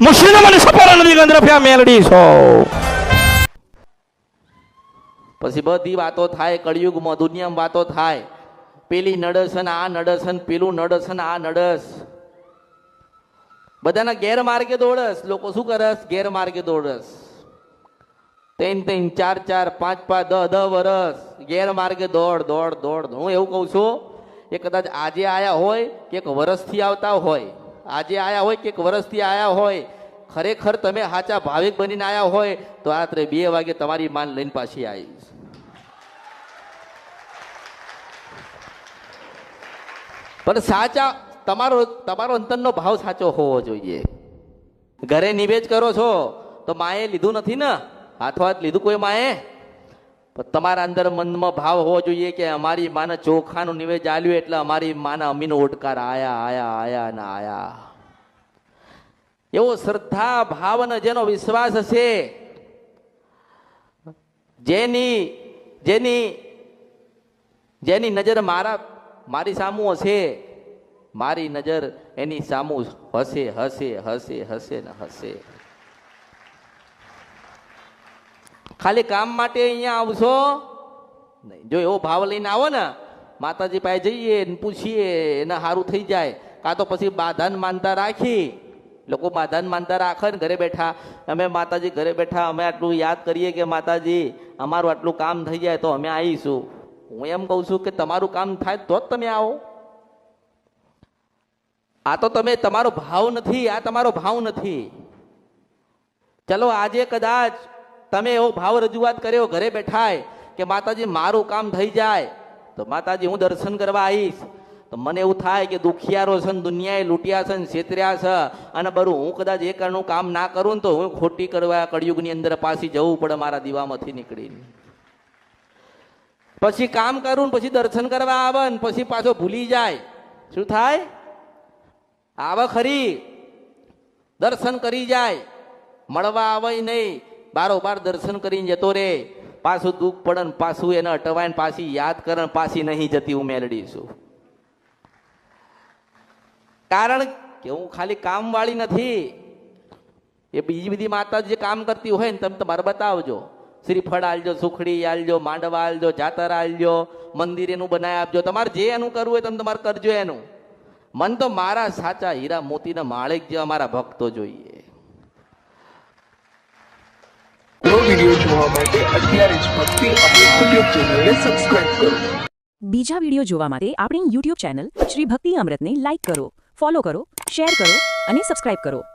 મુશીનો મને સપોરા નદી ગંદ્રફ્યા મેલડી છો. પછી બધી વાતો થાય કળિયુગમાં, દુનિયામાં વાતો થાય. પેલી નડસન આ નડસન, પેલું નડસન આ નડસ. બધાના ગેરમાર્ગે દોડસ. લોકો શું કરસ? ગેરમાર્ગે દોડસ. 3-3, 4-4, 5-5, 10-10 વર્ષ ગેરમાર્ગે દોડ દોડ દોડ. હું એવું કહું છું કે કદાચ આજે આયા હોય કે એક વર્ષથી આવતા હોય, આજે આયા હોય કે એક વર્ષથી આયા હોય, ખરેખર તમે સાચા ભાવિક બનીને આયા હોય તો રાત્રે 2 વાગે તમારી માન લઈને પાછી આવીશ. પણ સાચા તમારો અંતરનો ભાવ સાચો હોવો જોઈએ. ઘરે નિવેદ કરો છો તો માએ લીધું નથી ને, હાથો-હાથ લીધું કોઈ માએ? પણ તમારા અંદર મનમાં ભાવ હોવો જોઈએ કે અમારી માને ચોખાનું નિવેદ આલ્યું એટલે અમારી માના અમીનો ઓડકાર આયા આયા આયા ને આયા. એવો શ્રદ્ધા ભાવ અને જેનો વિશ્વાસ હશે, જેની જેની જેની નજર મારી સામું હશે, મારી નજર એની સામું હશે હશે હશે હશે ને હશે. ખાલી કામ માટે અહીંયા આવશો નહીં. જો એવો ભાવ લઈને આવો ને, માતાજી પાસે જઈએ ને પૂછીએ એને સારું થઈ જાય. કાં તો પછી બાધાન માનતા રાખી, લોકો બાધાન માનતા રાખે ને ઘરે બેઠા, અમે માતાજી ઘરે બેઠા અમે આટલું યાદ કરીએ કે માતાજી અમારું આટલું કામ થઈ જાય તો અમે આવીશું. હું એમ કહું છું કે તમારું કામ થાય તો જ તમે આવો. આ તો તમે તમારો ભાવ નથી, આ તમારો ભાવ નથી. ચલો આજે કદાચ તમે એવો ભાવ રજૂઆત કર્યો ઘરે બેઠાય કે માતાજી મારું કામ થઈ જાય તો માતાજી હું દર્શન કરવા આવીશ. તો મને એવું થાય કે દુખિયારો છે ને દુનિયાએ લૂંટ્યા છે ને છેતર્યા છે, અને બરું હું કદાચ એકનું કામ ના કરું ને તો હું ખોટી કરવા કળિયુગની અંદર પાછી જવું પડે મારા દીવામાંથી નીકળીને. પછી કામ કરું પછી દર્શન કરવા આવે ને પછી પાછો ભૂલી જાય. શું થાય? આવે ખરી, દર્શન કરી જાય, મળવા આવે નહીં, બારોબાર દર્શન કરીને જતો રે. પાછું દુઃખ પડે ને પાછું એને અટવાય ને પાછી યાદ કરે ને પાછી નહીં જતી હું મેળડીશું. કારણ કે હું ખાલી કામ વાળી નથી. એ બીજી બધી માતા જે કામ કરતી હોય ને તમે તમારે બતાવજો. શ્રીફળ આલજો, સુખડી આલજો, માંડવા આલજો, જાતર આલજો, મંદિર એનું બનાવી આપજો. તમારે જે એનું કરવું હોય તમે તમારે કરજો એનું. મન તો મારા સાચા હીરા મોતીના માળિક જેવા મારા ભક્તો જોઈએ. વિડિયો જોવા માટે અત્યારે જ ભક્તિ અમૃત યુટ્યુબ ચેનલને સબસ્ક્રાઇબ કરો. બીજા વિડિયો જોવા માટે આપણી યુટ્યુબ ચેનલ શ્રી ભક્તિ અમૃતને લાઇક કરો, ફોલો કરો, શેર કરો અને સબસ્ક્રાઇબ કરો.